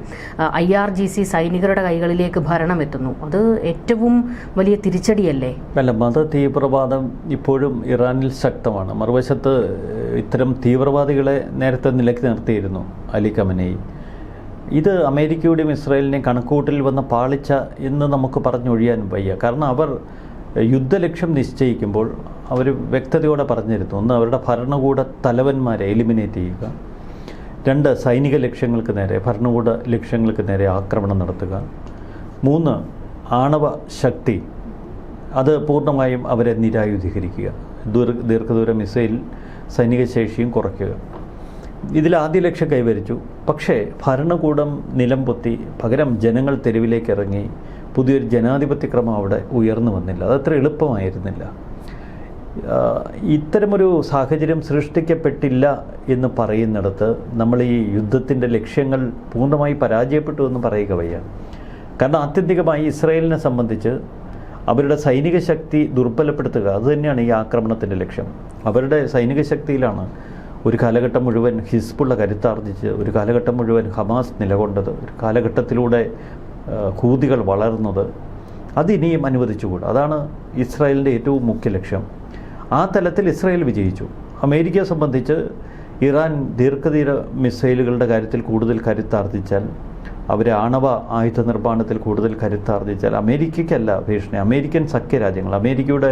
IRGC സൈനികരുടെ കൈകളിലേക്ക് ഭരണം എത്തുന്നു. അത് ഏറ്റവും വലിയ തിരിച്ചടിയല്ലേ? അല്ല, മത തീവ്രവാദം ഇപ്പോഴും ഇറാനിൽ ശക്തമാണ്. മറുവശത്ത് ഇത്തരം തീവ്രവാദികളെ നേരത്തെ നിലയ്ക്ക് നിർത്തിയിരുന്നു അലി ഖമനേയി. ഇത് അമേരിക്കയുടെയും ഇസ്രായേലിൻ്റെയും കണക്കുകൂട്ടലിൽ വന്ന പാളിച്ച എന്ന് നമുക്ക് പറഞ്ഞൊഴിയാനും വയ്യ. കാരണം അവർ യുദ്ധലക്ഷ്യം നിശ്ചയിക്കുമ്പോൾ അവർ വ്യക്തതയോടെ പറഞ്ഞിരുന്നു. ഒന്ന്, അവരുടെ ഭരണകൂട തലവന്മാരെ എലിമിനേറ്റ് ചെയ്യുക. 2, സൈനിക ലക്ഷ്യങ്ങൾക്ക് നേരെ, ഭരണകൂട ലക്ഷ്യങ്ങൾക്ക് നേരെ ആക്രമണം നടത്തുക. 3, ആണവ ശക്തി, അത് പൂർണ്ണമായും അവരെ നിരായുധീകരിക്കുക. ദീർഘദൂര മിസൈൽ സൈനിക ശേഷിയും കുറയ്ക്കുക. ഇതിൽ ആദ്യ ലക്ഷ്യം കൈവരിച്ചു. പക്ഷേ ഭരണകൂടം നിലംപൊത്തി, പകരം ജനങ്ങൾ തെരുവിലേക്ക് ഇറങ്ങി. പുതിയൊരു ജനാധിപത്യക്രമം അവിടെ ഉയർന്നു വന്നില്ല. അതത്ര എളുപ്പമായിരുന്നില്ല. ഇത്തരമൊരു സാഹചര്യം സൃഷ്ടിക്കപ്പെട്ടില്ല എന്ന് പറയുന്നിടത്ത് നമ്മൾ ഈ യുദ്ധത്തിൻ്റെ ലക്ഷ്യങ്ങൾ പൂർണ്ണമായി പരാജയപ്പെട്ടു എന്ന് പറയുക വയ്യ. കാരണം ആത്യന്തികമായി ഇസ്രായേലിനെ സംബന്ധിച്ച് അവരുടെ സൈനിക ശക്തി ദുർബലപ്പെടുത്തുക, അതുതന്നെയാണ് ഈ ആക്രമണത്തിൻ്റെ ലക്ഷ്യം. അവരുടെ സൈനിക ശക്തിയിലാണ് ഒരു കാലഘട്ടം മുഴുവൻ ഹിസ്ബുള്ള കരുത്താർജിച്ച്, ഒരു കാലഘട്ടം മുഴുവൻ ഹമാസ് നിലകൊണ്ടത്, ഒരു കാലഘട്ടത്തിലൂടെ ഹൂതികൾ വളർന്നത്. അതിനിയും അനുവദിച്ചുകൂടാ. അതാണ് ഇസ്രായേലിൻ്റെ ഏറ്റവും മുഖ്യ ലക്ഷ്യം. ആ തലത്തിൽ ഇസ്രായേൽ വിജയിച്ചു. അമേരിക്കയെ സംബന്ധിച്ച് ഇറാൻ ദീർഘദൂര മിസൈലുകളുടെ കാര്യത്തിൽ കൂടുതൽ കരുത്താർജിച്ചാൽ, അവർ ആണവ ആയുധ നിർമ്മാണത്തിൽ കൂടുതൽ കരുത്താർജിച്ചാൽ അമേരിക്കയ്ക്കല്ല ഭീഷണി, അമേരിക്കൻ സഖ്യരാജ്യങ്ങൾ, അമേരിക്കയുടെ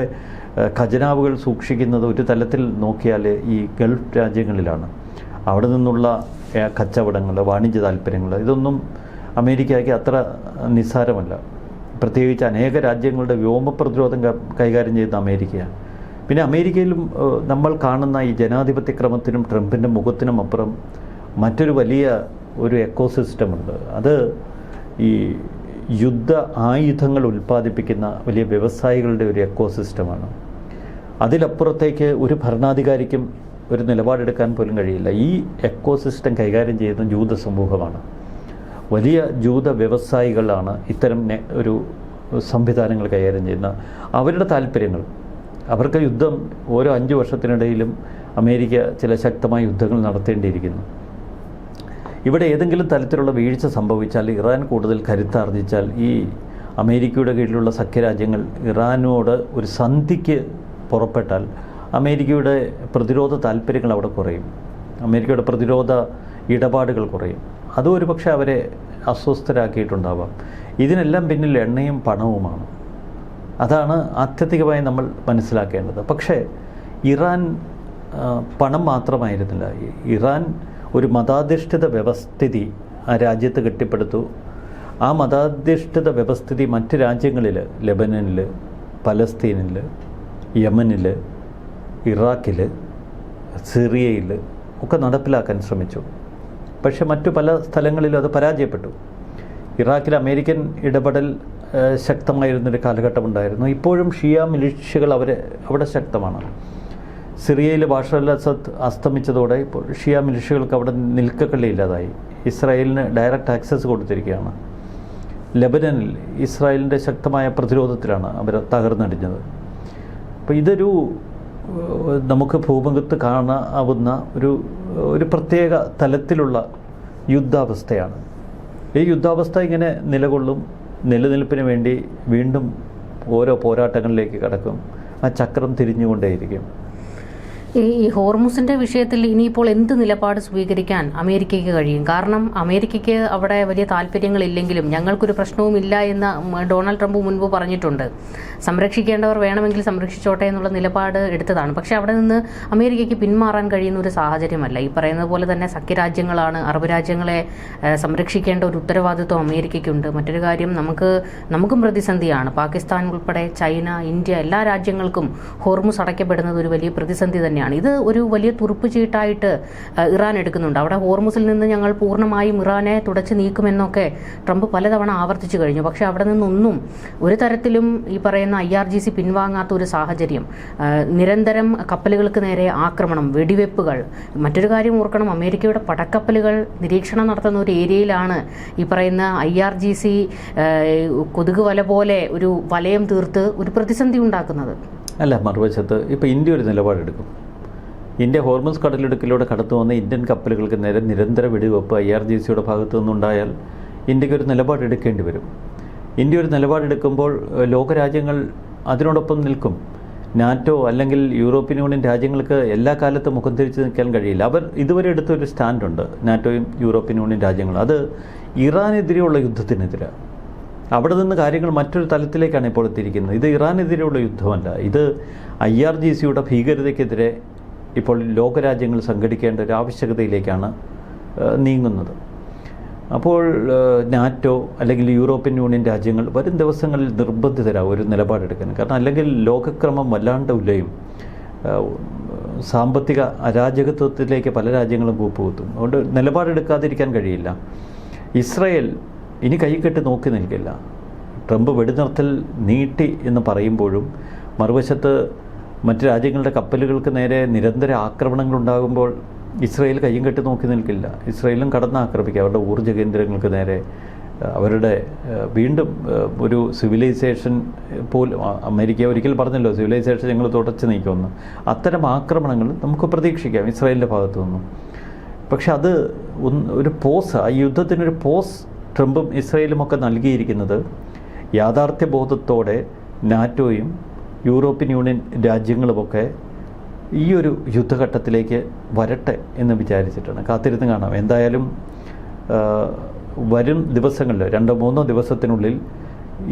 ഖജനാവുകൾ സൂക്ഷിക്കുന്നത് ഒരു തലത്തിൽ നോക്കിയാൽ ഈ ഗൾഫ് രാജ്യങ്ങളിലാണ്. അവിടെ നിന്നുള്ള കച്ചവടങ്ങൾ, വാണിജ്യ താല്പര്യങ്ങൾ, ഇതൊന്നും അമേരിക്കയ്ക്ക് അത്ര നിസ്സാരമല്ല. പ്രത്യേകിച്ച് അനേക രാജ്യങ്ങളുടെ വ്യോമ പ്രതിരോധം കൈകാര്യം ചെയ്യുന്ന അമേരിക്കയാണ്. പിന്നെ അമേരിക്കയിലും നമ്മൾ കാണുന്ന ഈ ജനാധിപത്യക്രമത്തിനും ട്രംപിൻ്റെ മുഖത്തിനും അപ്പുറം മറ്റൊരു വലിയ ഒരു എക്കോസിസ്റ്റമുണ്ട്. അത് ഈ യുദ്ധ ആയുധങ്ങൾ ഉൽപ്പാദിപ്പിക്കുന്ന വലിയ വ്യവസായികളുടെ ഒരു എക്കോസിസ്റ്റമാണ്. അതിലപ്പുറത്തേക്ക് ഒരു ഭരണാധികാരിക്കും ഒരു നിലപാടെടുക്കാൻ പോലും കഴിയില്ല. ഈ എക്കോസിസ്റ്റം കൈകാര്യം ചെയ്യുന്ന ജൂത സമൂഹമാണ്. വലിയ ജൂത വ്യവസായികളാണ് ഇത്തരം ഒരു സംവിധാനങ്ങൾ കൈകാര്യം ചെയ്യുന്ന. അവരുടെ താല്പര്യങ്ങൾ, അവർക്ക് യുദ്ധം ഓരോ 5 വർഷത്തിനിടയിലും അമേരിക്ക ചില ശക്തമായ യുദ്ധങ്ങൾ നടത്തേണ്ടിയിരിക്കുന്നു. ഇവിടെ ഏതെങ്കിലും തരത്തിലുള്ള വീഴ്ച സംഭവിച്ചാൽ, ഇറാൻ കൂടുതൽ കരുത്താർജിച്ചാൽ, ഈ അമേരിക്കയുടെ കീഴിലുള്ള സഖ്യരാജ്യങ്ങൾ ഇറാനോട് ഒരു സന്ധിക്ക് പുറപ്പെട്ടാൽ അമേരിക്കയുടെ പ്രതിരോധ താല്പര്യങ്ങൾ അവിടെ കുറയും, അമേരിക്കയുടെ പ്രതിരോധ ഇടപാടുകൾ കുറയും. അതും ഒരു പക്ഷേ അവരെ അസ്വസ്ഥരാക്കിയിട്ടുണ്ടാവാം. ഇതിനെല്ലാം പിന്നിൽ എണ്ണയും പണവുമാണ്. അതാണ് ആത്യന്തികമായി നമ്മൾ മനസ്സിലാക്കേണ്ടത്. പക്ഷേ ഇറാൻ പണം മാത്രമായിരുന്നില്ല. ഇറാൻ ഒരു മതാധിഷ്ഠിത വ്യവസ്ഥിതി ആ രാജ്യത്ത് കെട്ടിപ്പടുത്തു. ആ മതാധിഷ്ഠിത വ്യവസ്ഥിതി മറ്റ് രാജ്യങ്ങളിൽ, ലെബനനിൽ, പലസ്തീനിൽ, യമനിൽ, ഇറാഖിൽ, സിറിയയിൽ ഒക്കെ നടപ്പിലാക്കാൻ ശ്രമിച്ചു. പക്ഷെ മറ്റു പല സ്ഥലങ്ങളിലും അത് പരാജയപ്പെട്ടു. ഇറാഖിൽ അമേരിക്കൻ ഇടപെടൽ ശക്തമായിരുന്നൊരു കാലഘട്ടമുണ്ടായിരുന്നു. ഇപ്പോഴും ഷിയ മിലിഷ്യകൾ അവിടെ ശക്തമാണ്. സിറിയയിൽ ബാഷർ അൽ അസദ് അസ്തമിച്ചതോടെ ഇപ്പോൾ ഷിയ മിലിഷ്യകൾക്ക് അവിടെ നിൽക്കക്കള്ളിയില്ലാതായി. ഇസ്രായേലിന് ഡയറക്റ്റ് ആക്സസ് കൊടുത്തിരിക്കുകയാണ്. ലെബനനിൽ ഇസ്രായേലിൻ്റെ ശക്തമായ പ്രതിരോധത്തിലാണ് അവർ തകർന്നടിഞ്ഞത്. അപ്പോൾ ഇതൊരു നമുക്ക് ഭൂമുഖത്ത് കാണാവുന്ന ഒരു പ്രത്യേക തലത്തിലുള്ള യുദ്ധാവസ്ഥയാണ്. ഈ യുദ്ധാവസ്ഥ ഇങ്ങനെ നിലകൊള്ളും. നിലനിൽപ്പിന് വേണ്ടി വീണ്ടും ഓരോ പോരാട്ടങ്ങളിലേക്ക് കടക്കും. ആ ചക്രം തിരിഞ്ഞുകൊണ്ടേയിരിക്കും. ഈ ഹോർമുസിൻ്റെ വിഷയത്തിൽ ഇനിയിപ്പോൾ എന്ത് നിലപാട് സ്വീകരിക്കാൻ അമേരിക്കയ്ക്ക് കഴിയും? കാരണം അമേരിക്കയ്ക്ക് അവിടെ വലിയ താല്പര്യങ്ങളില്ലെങ്കിലും ഞങ്ങൾക്കൊരു പ്രശ്നവുമില്ല എന്ന് ഡൊണാൾഡ് ട്രംപ് മുൻപ് പറഞ്ഞിട്ടുണ്ട്. സംരക്ഷിക്കേണ്ടവർ വേണമെങ്കിൽ സംരക്ഷിച്ചോട്ടെ എന്നുള്ള നിലപാട് എടുത്തതാണ്. പക്ഷേ അവിടെ നിന്ന് അമേരിക്കയ്ക്ക് പിന്മാറാൻ കഴിയുന്ന ഒരു സാഹചര്യമല്ല. ഈ പറയുന്നത് പോലെ തന്നെ സഖ്യരാജ്യങ്ങളാണ്, അറബ് രാജ്യങ്ങളെ സംരക്ഷിക്കേണ്ട ഒരു ഉത്തരവാദിത്വം അമേരിക്കയ്ക്കുണ്ട്. മറ്റൊരു കാര്യം, നമുക്കും പ്രതിസന്ധിയാണ്. പാകിസ്ഥാൻ ഉൾപ്പെടെ ചൈന, ഇന്ത്യ, എല്ലാ രാജ്യങ്ങൾക്കും ഹോർമുസ് അടയ്ക്കപ്പെടുന്നത് ഒരു വലിയ പ്രതിസന്ധി തന്നെയാണ്. ഇത് ഒരു വലിയ തുറുപ്പ് ചീട്ടായിട്ട് ഇറാൻ എടുക്കുന്നുണ്ട്. അവിടെ ഹോർമുസിൽ നിന്ന് ഞങ്ങൾ പൂർണ്ണമായും ഇറാനെ തുടച്ചു നീക്കുമെന്നൊക്കെ ട്രംപ് പലതവണ ആവർത്തിച്ചു കഴിഞ്ഞു. പക്ഷേ അവിടെ നിന്നൊന്നും ഒരു തരത്തിലും ഈ പറയുന്ന IRGC പിൻവാങ്ങാത്ത ഒരു സാഹചര്യം. നിരന്തരം കപ്പലുകൾക്ക് നേരെ ആക്രമണം, വെടിവെപ്പുകൾ. മറ്റൊരു കാര്യം ഓർക്കണം, അമേരിക്കയുടെ പടക്കപ്പലുകൾ നിരീക്ഷണം നടത്തുന്ന ഒരു ഏരിയയിലാണ് ഈ പറയുന്ന IRGC കൊതുക് വല പോലെ ഒരു വലയം തീർത്ത് ഒരു പ്രതിസന്ധി ഉണ്ടാക്കുന്നത്. അല്ല, മറുവശത്ത് ഇപ്പോൾ ഇന്ത്യ ഒരു നിലപാടെടുക്കും. ഇന്ത്യ ഹോർമുസ് കടലിടുക്കിലൂടെ കടന്നു വന്ന ഇന്ത്യൻ കപ്പലുകൾക്ക് നേരെ നിരന്തര വെടിവെപ്പ് IRGCയുടെ ഭാഗത്തു നിന്നുണ്ടായാൽ ഇന്ത്യക്ക് ഒരു നിലപാടെടുക്കേണ്ടി വരും. ഇന്ത്യ ഒരു നിലപാടെടുക്കുമ്പോൾ ലോകരാജ്യങ്ങൾ അതിനോടൊപ്പം നിൽക്കും. നാറ്റോ അല്ലെങ്കിൽ യൂറോപ്യൻ യൂണിയൻ രാജ്യങ്ങൾക്ക് എല്ലാ കാലത്തും മുഖം തിരിച്ച് നിൽക്കാൻ കഴിയില്ല. അവർ ഇതുവരെ എടുത്തൊരു സ്റ്റാൻഡുണ്ട്, നാറ്റോയും യൂറോപ്യൻ യൂണിയൻ രാജ്യങ്ങളും. അത് ഇറാനെതിരെയുള്ള യുദ്ധത്തിനെതിരെ. അവിടെ നിന്ന് കാര്യങ്ങൾ മറ്റൊരു തലത്തിലേക്കാണ് ഇപ്പോൾ എത്തിയിരിക്കുന്നത്. ഇത് ഇറാനെതിരെയുള്ള യുദ്ധമല്ല, ഇത് IRGCയുടെ ഭീകരതയ്ക്കെതിരെ ഇപ്പോൾ ലോകരാജ്യങ്ങൾ സംഘടിക്കേണ്ട ഒരു ആവശ്യകതയിലേക്കാണ് നീങ്ങുന്നത്. അപ്പോൾ നാറ്റോ അല്ലെങ്കിൽ യൂറോപ്യൻ യൂണിയൻ രാജ്യങ്ങൾ വരും ദിവസങ്ങളിൽ നിർബന്ധിതരാകും ഒരു നിലപാടെടുക്കാൻ. കാരണം അല്ലെങ്കിൽ ലോകക്രമം വല്ലാണ്ട് ഉലയും, സാമ്പത്തിക അരാജകത്വത്തിലേക്ക് പല രാജ്യങ്ങളും കൂപ്പുകുത്തും. അതുകൊണ്ട് നിലപാടെടുക്കാതിരിക്കാൻ കഴിയില്ല. ഇസ്രയേൽ ഇനി കൈകെട്ടി നോക്കി നിൽക്കില്ല. ട്രംപ് വെടിനിർത്തൽ നീട്ടി എന്ന് പറയുമ്പോഴും മറുവശത്ത് മറ്റ് രാജ്യങ്ങളുടെ കപ്പലുകൾക്ക് നേരെ നിരന്തര ആക്രമണങ്ങളുണ്ടാകുമ്പോൾ ഇസ്രയേൽ കയ്യും കെട്ടി നോക്കി നിൽക്കില്ല. ഇസ്രയേലും കടന്നാക്രമിക്കുക അവരുടെ ഊർജ്ജ കേന്ദ്രങ്ങൾക്ക് നേരെ. അവരുടെ വീണ്ടും ഒരു സിവിലൈസേഷൻ പോലും, അമേരിക്ക ഒരിക്കൽ പറഞ്ഞല്ലോ സിവിലൈസേഷൻ ഞങ്ങൾ തുടച്ചു നീക്കുമെന്ന്. അത്തരം ആക്രമണങ്ങൾ നമുക്ക് പ്രതീക്ഷിക്കാം ഇസ്രയേലിൻ്റെ ഭാഗത്തു നിന്നും. പക്ഷെ അത് ഒരു പോസ്, ആ യുദ്ധത്തിനൊരു പോസ് ട്രംപും ഇസ്രയേലും ഒക്കെ നൽകിയിരിക്കുന്നത് യാഥാർത്ഥ്യബോധത്തോടെ നാറ്റോയും യൂറോപ്യൻ യൂണിയൻ രാജ്യങ്ങളുമൊക്കെ ഈ ഒരു യുദ്ധഘട്ടത്തിലേക്ക് വരട്ടെ എന്ന് വിചാരിച്ചിട്ടാണ്. കാത്തിരുന്ന് കാണാം. എന്തായാലും വരും ദിവസങ്ങളിൽ 2-3 ദിവസത്തിനുള്ളിൽ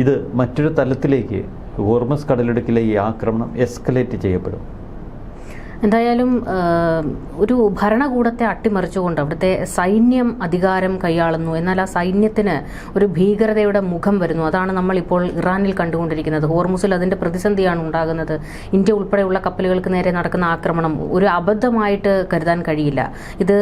ഇത് മറ്റൊരു തലത്തിലേക്ക് ഹോർമസ് കടലിടുക്കിലെ ഈ ആക്രമണം എസ്കലേറ്റ് ചെയ്യപ്പെടും. എന്തായാലും ഒരു ഭരണകൂടത്തെ അട്ടിമറിച്ചുകൊണ്ട് അവിടുത്തെ സൈന്യം അധികാരം കൈയാളുന്നു. എന്നാൽ ആ സൈന്യത്തിന് ഒരു ഭീകരതയുടെ മുഖം വരുന്നു. അതാണ് നമ്മളിപ്പോൾ ഇറാനിൽ കണ്ടുകൊണ്ടിരിക്കുന്നത്. ഹോർമുസിൽ അതിൻ്റെ പ്രതിസന്ധിയാണ് ഉണ്ടാകുന്നത്. ഇന്ത്യ ഉൾപ്പെടെയുള്ള കപ്പലുകൾക്ക് നേരെ നടക്കുന്ന ആക്രമണം ഒരു അബദ്ധമായിട്ട് കരുതാൻ കഴിയില്ല. ഇത്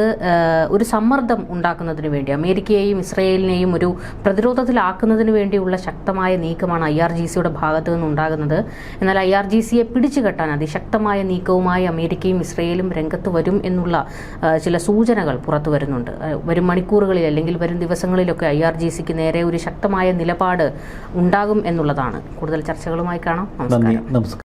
ഒരു സമ്മർദ്ദം ഉണ്ടാക്കുന്നതിന് വേണ്ടി, അമേരിക്കയെയും ഇസ്രയേലിനെയും ഒരു പ്രതിരോധത്തിലാക്കുന്നതിന് വേണ്ടിയുള്ള ശക്തമായ നീക്കമാണ് IRGCയുടെ ഭാഗത്തു നിന്നുണ്ടാകുന്നത്. എന്നാൽ IRGCയെ പിടിച്ചുകെട്ടാൻ അതിശക്തമായ നീക്കവുമായി അമേരിക്കയും ഇസ്രയേലും രംഗത്ത് വരും എന്നുള്ള ചില സൂചനകൾ പുറത്തു വരുന്നുണ്ട്. വരും മണിക്കൂറുകളിൽ അല്ലെങ്കിൽ വരും ദിവസങ്ങളിലൊക്കെ IRGCക്ക് നേരെ ഒരു ശക്തമായ നിലപാട് ഉണ്ടാകും എന്നുള്ളതാണ്. കൂടുതൽ ചർച്ചകളുമായി കാണാം. നമസ്കാരം.